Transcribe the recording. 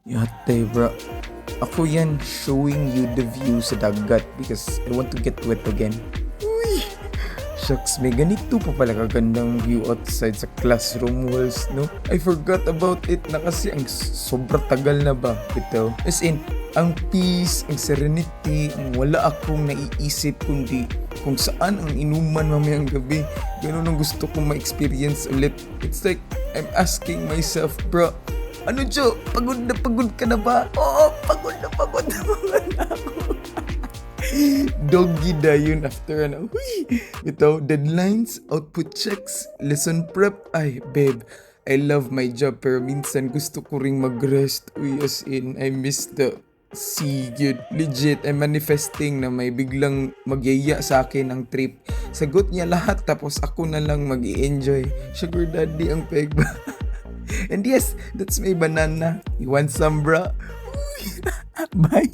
Yate, bro. Ako yan, showing you the view sa dagat because I want to get wet again. Uy! Shucks, may ganito pa pala kagandang view outside sa classroom walls, no? I forgot about it na kasi ang sobra tagal na ba ito. As in, ang peace, ang serenity, ang wala akong naiisip kundi kung saan ang inuman mamayang gabi. Ganun ang gusto kong ma-experience ulit. It's like, I'm asking myself, bro, ano Jo, pagod ka na ba? Oo, pagod na ako. Doggy da yun after ano. Ito, deadlines, output checks, lesson prep. Ay, babe, I love my job pero minsan gusto ko ring mag-rest. Uy, as in, I miss the sea, good. Legit, I'm manifesting na may biglang magyaya sa akin ang trip. Sagot niya lahat tapos ako na lang mag-i-enjoy. Sugar daddy ang peg ba? And yes, that's my banana. You want some, bro? Bye.